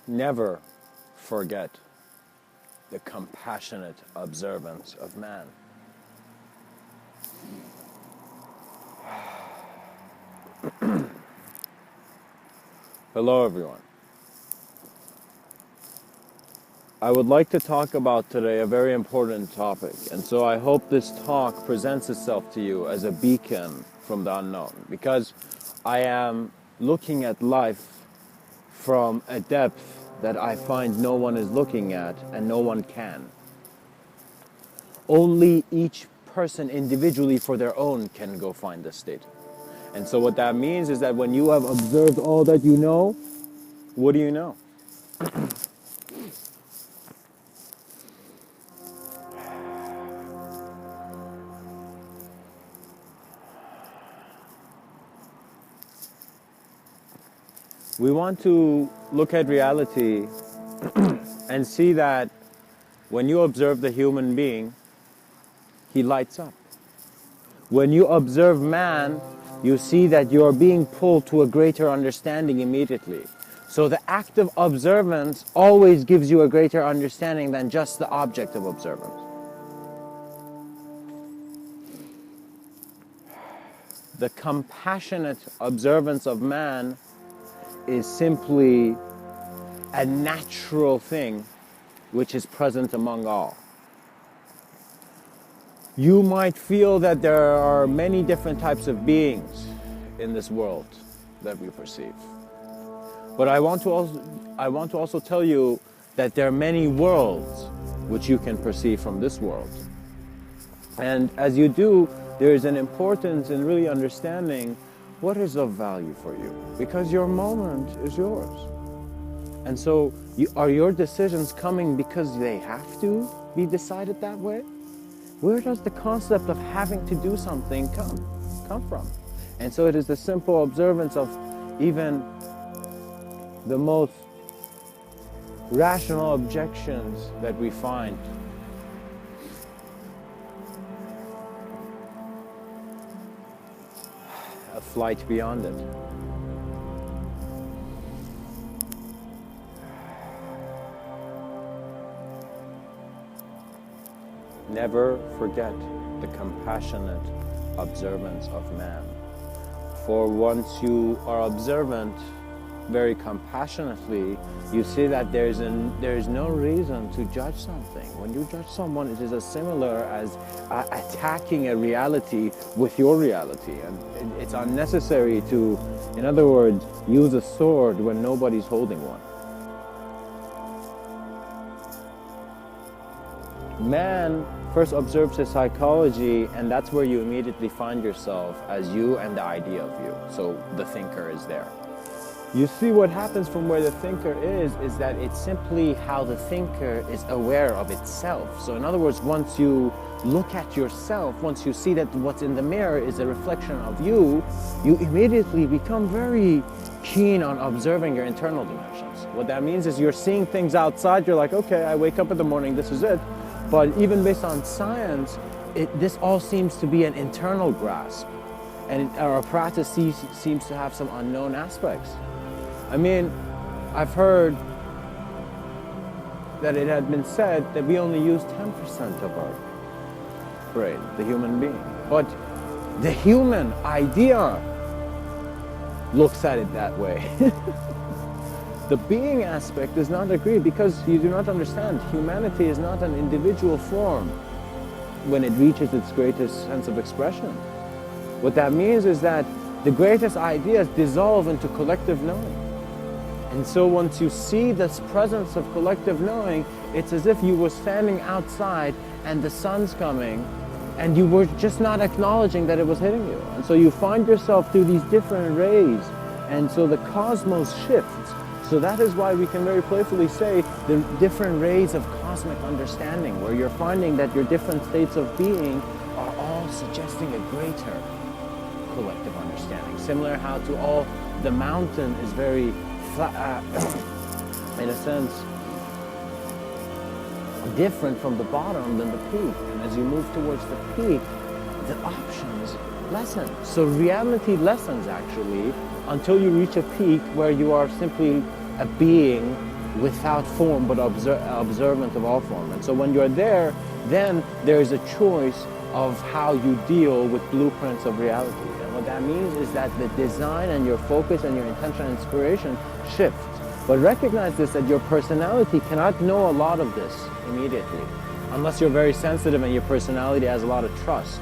Never forget the compassionate observance of man. Hello everyone. I would like to talk about today a very important topic, and so I hope this talk presents itself to you as a beacon from the unknown, because I am looking at life from a depth that I find no one is looking at and no one can. Only each person individually for their own can go find this state. And so what that means is that when you have observed all that you know, what do you know? We want to look at reality and see that when you observe the human being, he lights up. When you observe man, you see that you are being pulled to a greater understanding immediately. So the act of observance always gives you a greater understanding than just the object of observance. The compassionate observance of man is simply a natural thing which is present among all. You might feel that there are many different types of beings in this world that we perceive. But I want to also tell you that there are many worlds which you can perceive from this world. And as you do, there is an importance in really understanding what is of value for you, because your moment is yours. And so are your decisions coming because they have to be decided that way? Where does the concept of having to do something come from? And so it is the simple observance of even the most rational objections that we find. A flight beyond it. Never forget the compassionate observance of man. For once you are observant very compassionately, you see that there is no reason to judge something. When you judge someone, it is as similar as attacking a reality with your reality. And it's unnecessary to, in other words, use a sword when nobody's holding one. Man first observes his psychology, and that's where you immediately find yourself as you and the idea of you. So the thinker is there. You see what happens from where the thinker is that it's simply how the thinker is aware of itself. So in other words, once you look at yourself, once you see that what's in the mirror is a reflection of you, you immediately become very keen on observing your internal dimensions. What that means is you're seeing things outside, you're like, okay, I wake up in the morning, this is it. But even based on science, this all seems to be an internal grasp. And our practice seems to have some unknown aspects. I mean, I've heard that it had been said that we only use 10% of our brain, the human being. But the human idea looks at it that way. The being aspect does not agree, because you do not understand. Humanity is not an individual form when it reaches its greatest sense of expression. What that means is that the greatest ideas dissolve into collective knowing. And so once you see this presence of collective knowing, it's as if you were standing outside and the sun's coming and you were just not acknowledging that it was hitting you. And so you find yourself through these different rays, and so the cosmos shifts. So that is why we can very playfully say the different rays of cosmic understanding, where you're finding that your different states of being are all suggesting a greater collective understanding. Similar how to all, the mountain is very in a sense different from the bottom than the peak, and as you move towards the peak, the options lessen. So reality lessens actually until you reach a peak where you are simply a being without form, but observant of all form. And so when you're there, then there is a choice of how you deal with blueprints of reality. And what that means is that the design and your focus and your intention and inspiration shift. But recognize this, that your personality cannot know a lot of this immediately, unless you're very sensitive and your personality has a lot of trust.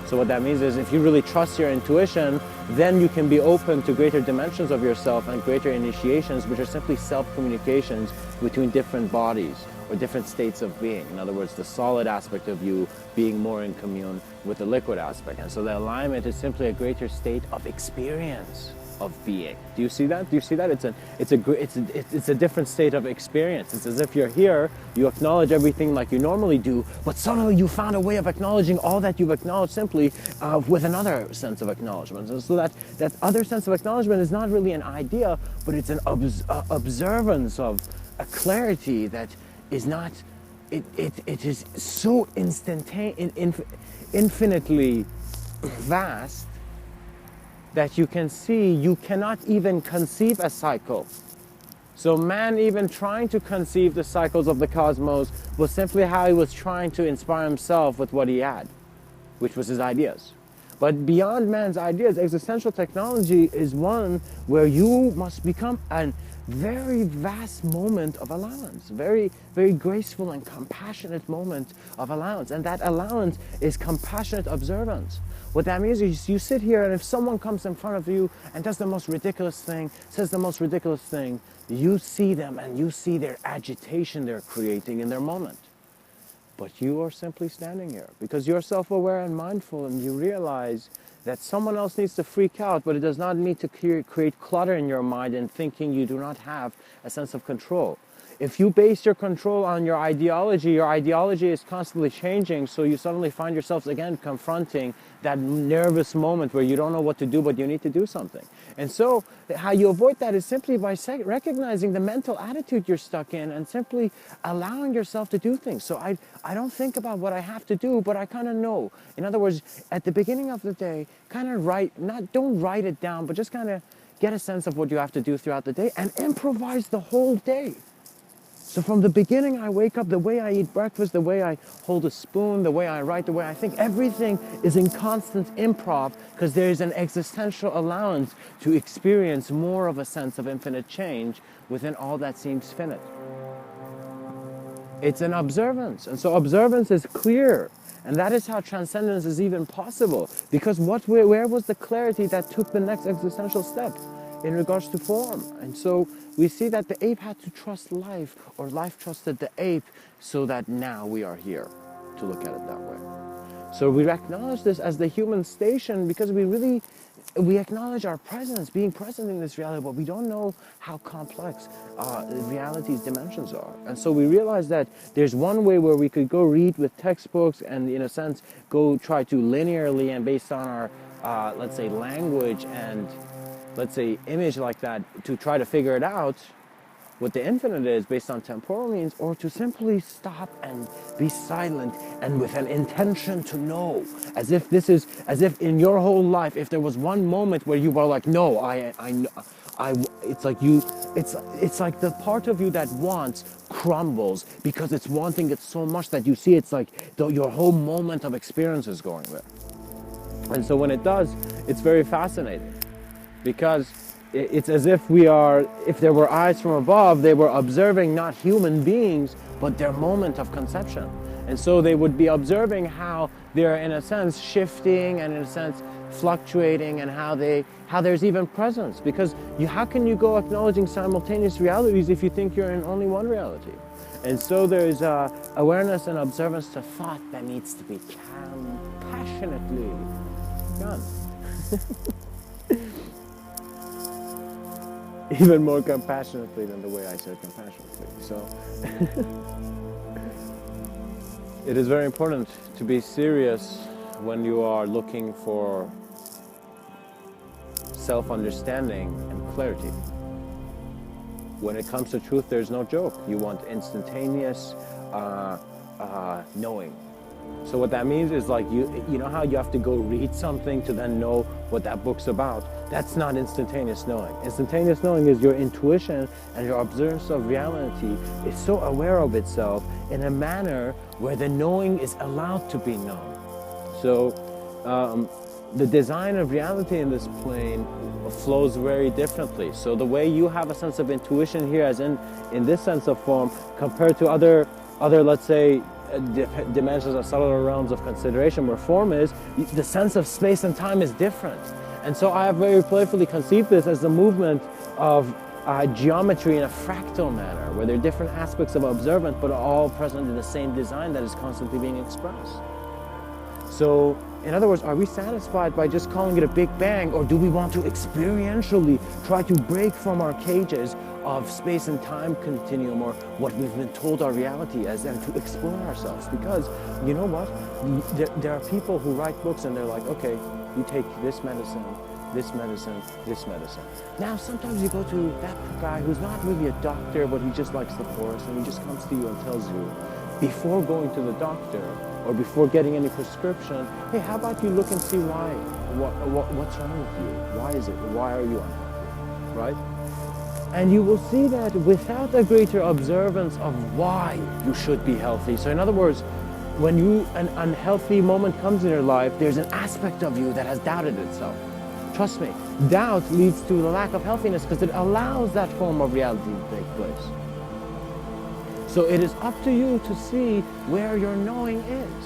So what that means is if you really trust your intuition, then you can be open to greater dimensions of yourself and greater initiations, which are simply self-communications between different bodies or different states of being. In other words, the solid aspect of you being more in commune with the liquid aspect. And so the alignment is simply a greater state of experience of being. Do you see that? Do you see that? It's a different state of experience. It's as if you're here, you acknowledge everything like you normally do, but suddenly you found a way of acknowledging all that you've acknowledged simply with another sense of acknowledgement. And so that other sense of acknowledgement is not really an idea, but it's an observance of a clarity that is not, it is so instantaneous, infinitely vast, that you can see you cannot even conceive a cycle. So man even trying to conceive the cycles of the cosmos was simply how he was trying to inspire himself with what he had, which was his ideas. But beyond man's ideas, existential technology is one where you must become a very vast moment of allowance, very, very graceful and compassionate moment of allowance. And that allowance is compassionate observance. What that means is you sit here, and if someone comes in front of you and does the most ridiculous thing, says the most ridiculous thing, you see them and you see their agitation they're creating in their moment. But you are simply standing here because you're self-aware and mindful, and you realize that someone else needs to freak out, but it does not need to create clutter in your mind and thinking you do not have a sense of control. If you base your control on your ideology is constantly changing, so you suddenly find yourselves again confronting that nervous moment where you don't know what to do, but you need to do something. And so how you avoid that is simply by recognizing the mental attitude you're stuck in and simply allowing yourself to do things. So I don't think about what I have to do, but I kind of know. In other words, at the beginning of the day, kind of don't write it down, but just kind of get a sense of what you have to do throughout the day and improvise the whole day. So from the beginning, I wake up, the way I eat breakfast, the way I hold a spoon, the way I write, the way I think, everything is in constant improv because there is an existential allowance to experience more of a sense of infinite change within all that seems finite. It's an observance. And so observance is clear. And that is how transcendence is even possible. Because where was the clarity that took the next existential step in regards to form? And so we see that the ape had to trust life, or life trusted the ape, so that now we are here to look at it that way. So we acknowledge this as the human station because we acknowledge our presence, being present in this reality, but we don't know how complex reality's dimensions are. And so we realize that there's one way where we could go read with textbooks and, in a sense, go try to linearly and based on our, let's say, language and, let's say, image like that, to try to figure it out what the infinite is based on temporal means, or to simply stop and be silent and with an intention to know, as if in your whole life, if there was one moment where you were like, no, it's like the part of you that wants crumbles because it's wanting it so much that you see it's like your whole moment of experience is going there. And so when it does, it's very fascinating because it's as if if there were eyes from above, they were observing not human beings, but their moment of conception. And so they would be observing how they're, in a sense, shifting and, in a sense, fluctuating, and how there's even presence. Because how can you go acknowledging simultaneous realities if you think you're in only one reality? And so there's awareness and observance to thought that needs to be compassionately done. Even more compassionately than the way I said compassionately. So it is very important to be serious when you are looking for self-understanding and clarity. When it comes to truth, there's no joke. You want instantaneous knowing. So what that means is, like, you know how you have to go read something to then know what that book's about? That's not instantaneous knowing. Instantaneous knowing is your intuition and your observance of reality is so aware of itself in a manner where the knowing is allowed to be known. So the design of reality in this plane flows very differently. So the way you have a sense of intuition here, as in this sense of form, compared to other let's say, dimensions or subtler realms of consideration where form is, the sense of space and time is different. And so I have very playfully conceived this as the movement of geometry in a fractal manner, where there are different aspects of observance, but are all present in the same design that is constantly being expressed. So, in other words, are we satisfied by just calling it a Big Bang, or do we want to experientially try to break from our cages of space and time continuum, or what we've been told our reality is, and to explore ourselves? Because, you know what? There are people who write books and they're like, okay, you take this medicine, this medicine, this medicine. Now, sometimes you go to that guy who's not really a doctor, but he just likes the forest, and he just comes to you and tells you, before going to the doctor, or before getting any prescription, hey, how about you look and see why? What's wrong with you? Why is it? Why are you unhappy? Right? And you will see that without a greater observance of why you should be healthy. So in other words, when an unhealthy moment comes in your life, there's an aspect of you that has doubted itself. Trust me, doubt leads to the lack of healthiness because it allows that form of reality to take place. So it is up to you to see where your knowing is.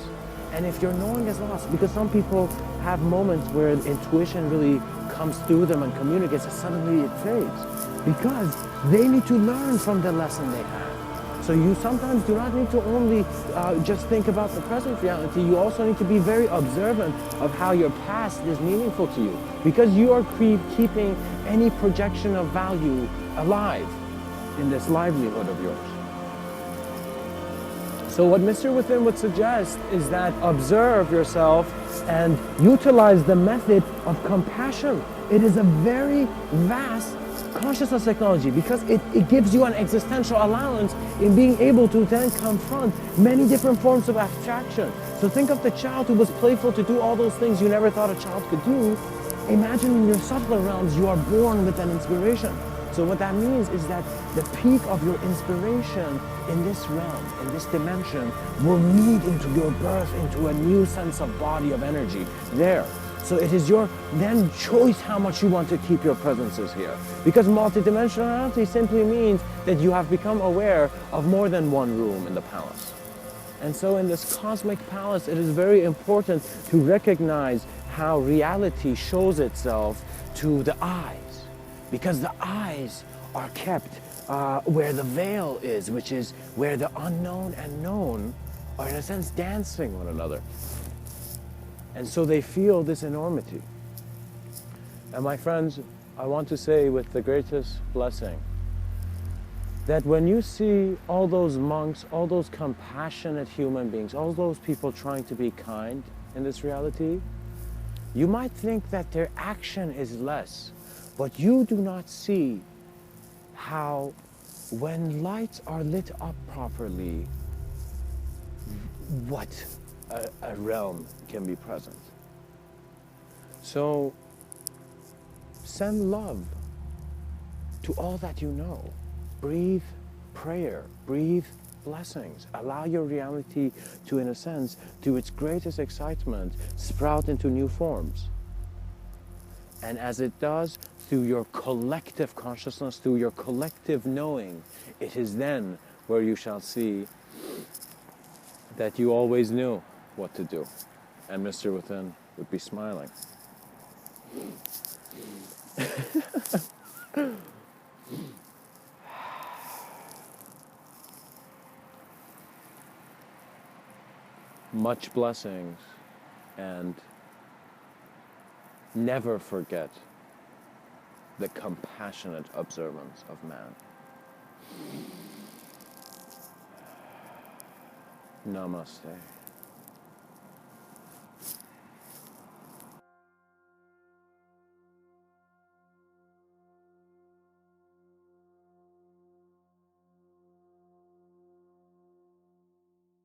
And if your knowing is lost, because some people have moments where intuition really comes through them and communicates, and suddenly it fades. Because they need to learn from the lesson they have. So you sometimes do not need to only just think about the present reality. You also need to be very observant of how your past is meaningful to you, because you are keeping any projection of value alive in this livelihood of yours. So what Mr. Within would suggest is that observe yourself and utilize the method of compassion. It is a very vast consciousness technology because it gives you an existential allowance in being able to then confront many different forms of abstraction. So think of the child who was playful to do all those things you never thought a child could do. Imagine in your subtler realms you are born with an inspiration. So what that means is that the peak of your inspiration in this realm, in this dimension, will lead into your birth into a new sense of body of energy there. So it is your then choice how much you want to keep your presences here. Because multidimensionality simply means that you have become aware of more than one room in the palace. And so in this cosmic palace, it is very important to recognize how reality shows itself to the eyes. Because the eyes are kept where the veil is, which is where the unknown and known are in a sense dancing one another. And so they feel this enormity. And my friends, I want to say with the greatest blessing, that when you see all those monks, all those compassionate human beings, all those people trying to be kind in this reality, you might think that their action is less, but you do not see how when lights are lit up properly, what a realm can be present. So send love to all that you know. Breathe prayer, breathe blessings. Allow your reality to, in a sense, to its greatest excitement, sprout into new forms. And as it does, through your collective consciousness, through your collective knowing, it is then where you shall see that you always knew what to do. And Mr. Within would be smiling. Much blessings, and never forget the compassionate observance of man. Namaste.